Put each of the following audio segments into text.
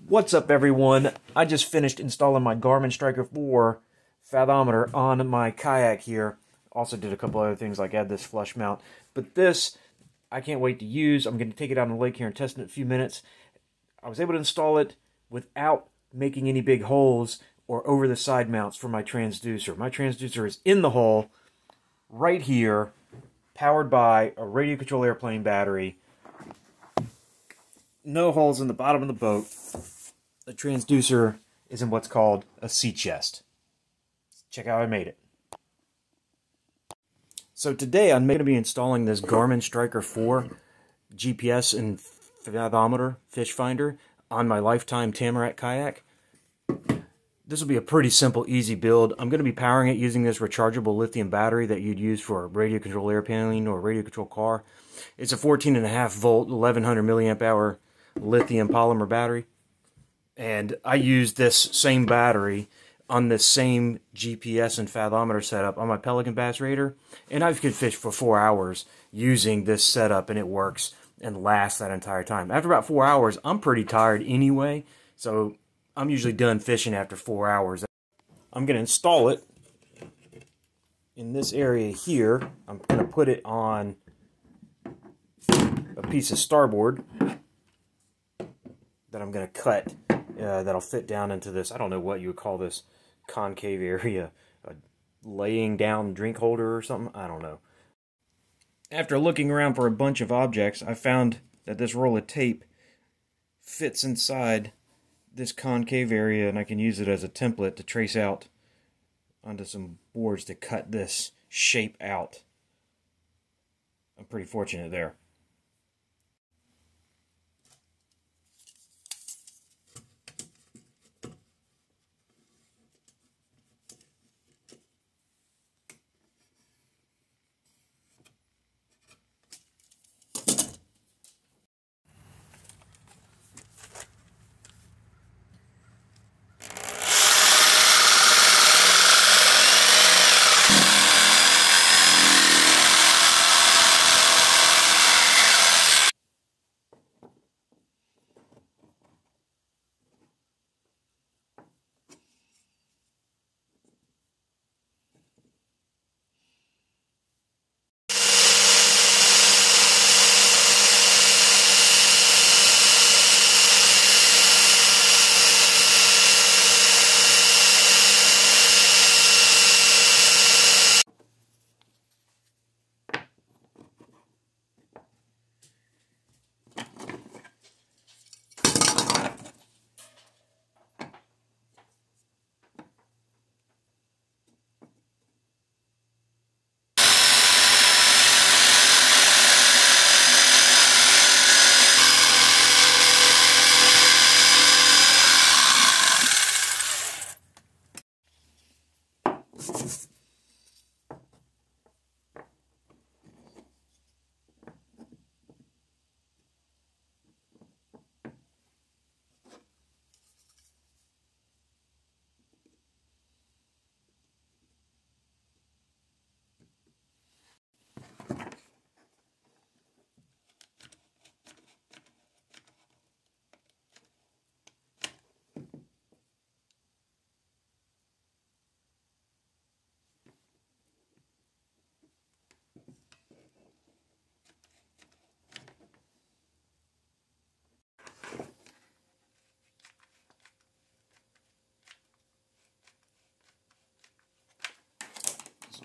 What's up, everyone? I just finished installing my Garmin Striker 4 fathometer on my kayak here. Also did a couple other things like add this flush mount. But this, I can't wait to use. I'm going to take it out on the lake here and test it in a few minutes. I was able to install it without making any big holes or over the side mounts for my transducer. My transducer is in the hole right here, powered by a radio control airplane battery. No holes in the bottom of the boat. The transducer is in what's called a sea chest. Check out how I made it. So today I'm going to be installing this Garmin Striker 4 GPS and fathometer fish finder on my Lifetime Tamarack Kayak. This will be a pretty simple, easy build. I'm going to be powering it using this rechargeable lithium battery that you'd use for a radio control airplane or a radio control car. It's a 14.5 volt, 1100 milliamp hour lithium polymer battery. And I used this same battery on this same GPS and fathometer setup on my Pelican Bass Raider. And I could fish for 4 hours using this setup, and it works and lasts that entire time. After about 4 hours, I'm pretty tired anyway, so I'm usually done fishing after 4 hours. I'm going to install it in this area here. I'm going to put it on a piece of starboard that I'm going to cut. That'll fit down into this, I don't know what you would call this concave area, a laying down drink holder or something, I don't know. After looking around for a bunch of objects, I found that this roll of tape fits inside this concave area, and I can use it as a template to trace out onto some boards to cut this shape out. I'm pretty fortunate there.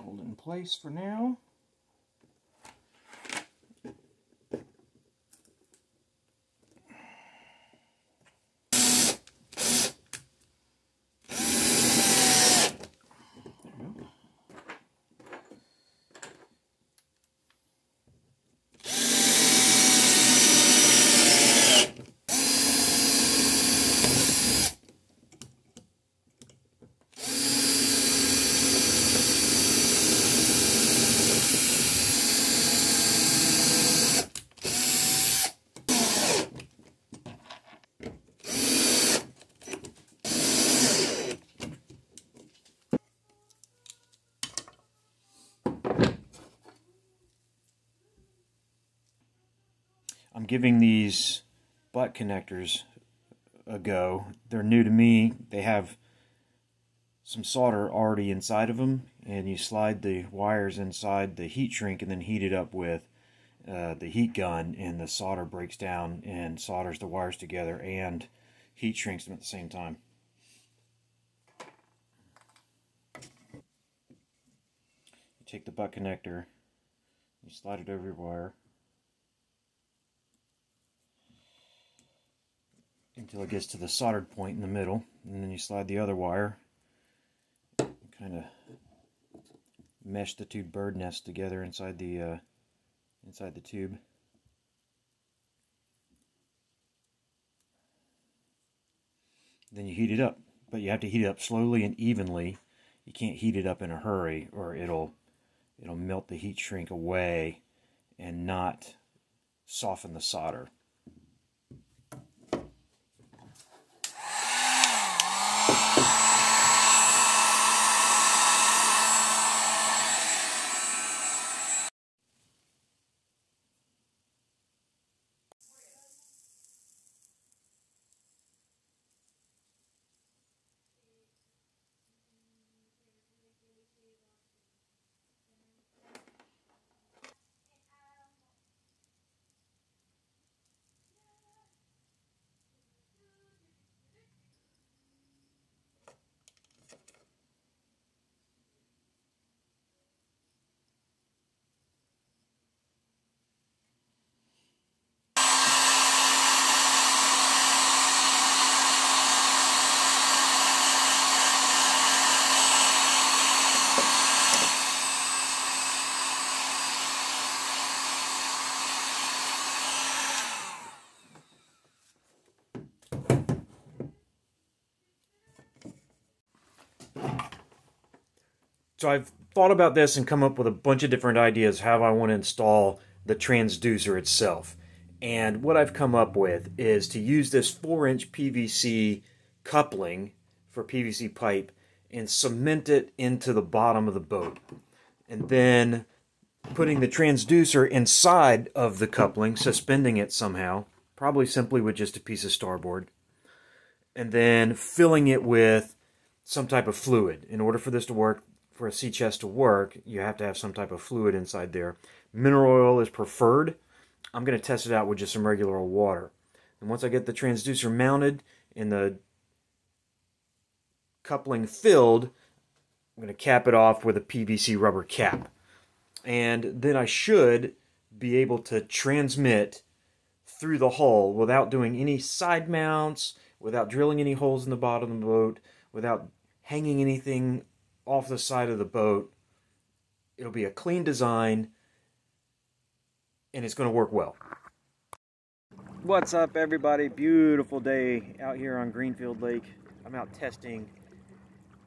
Hold it in place for now. I'm giving these butt connectors ago. They're new to me. They have some solder already inside of them, and you slide the wires inside the heat shrink and then heat it up with the heat gun, and the solder breaks down and solders the wires together and heat shrinks them at the same time. You take the butt connector, you slide it over your wire until it gets to the soldered point in the middle, and then you slide the other wire, kind of mesh the two bird nests together inside the tube. Then you heat it up, but you have to heat it up slowly and evenly. You can't heat it up in a hurry, or it'll melt the heat shrink away and not soften the solder. So I've thought about this and come up with a bunch of different ideas how I want to install the transducer itself. And what I've come up with is to use this 4-inch PVC coupling for PVC pipe and cement it into the bottom of the boat. And then putting the transducer inside of the coupling, suspending it somehow, probably simply with just a piece of starboard. And then filling it with some type of fluid. In order for this to work, for a sea chest to work, you have to have some type of fluid inside there. Mineral oil is preferred. I'm going to test it out with just some regular old water. And once I get the transducer mounted and the coupling filled, I'm going to cap it off with a PVC rubber cap. And then I should be able to transmit through the hull without doing any side mounts, without drilling any holes in the bottom of the boat, without hanging anything off the side of the boat. It'll be a clean design, and it's going to work well. What's up, everybody? Beautiful day out here on Greenfield Lake. I'm out testing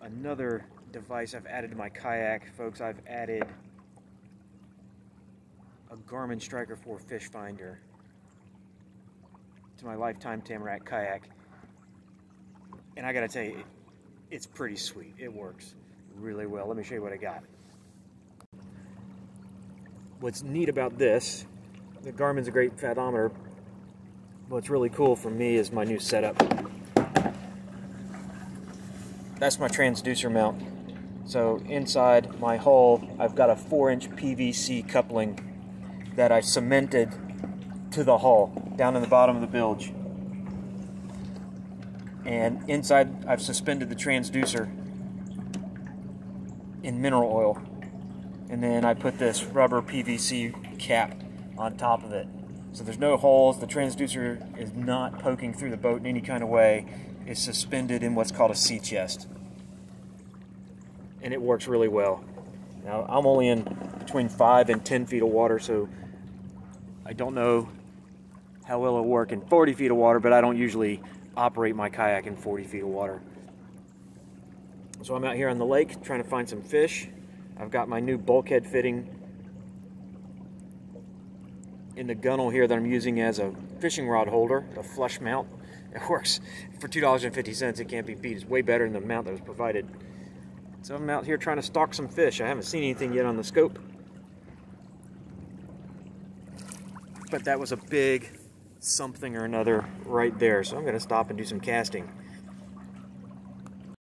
another device I've added to my kayak. Folks, I've added a Garmin Striker 4 fish finder to my Lifetime Tamarack Kayak. And I gotta tell you, it's pretty sweet. It works really well. Let me show you what I got. What's neat about this, the Garmin's a great fathometer. What's really cool for me is my new setup. That's my transducer mount. So inside my hull, I've got a 4-inch PVC coupling that I cemented to the hull, down in the bottom of the bilge. And inside, I've suspended the transducer in mineral oil. And then I put this rubber PVC cap on top of it. So there's no holes. The transducer is not poking through the boat in any kind of way. It's suspended in what's called a sea chest. And it works really well. Now, I'm only in between 5 and 10 feet of water, so I don't know how well it'll work in 40 feet of water, but I don't usually operate my kayak in 40 feet of water. So I'm out here on the lake trying to find some fish. I've got my new bulkhead fitting in the gunnel here that I'm using as a fishing rod holder, a flush mount. It works for $2.50. It can't be beat. It's way better than the mount that was provided. So I'm out here trying to stalk some fish. I haven't seen anything yet on the scope, but that was a big something or another right there. So I'm going to stop and do some casting.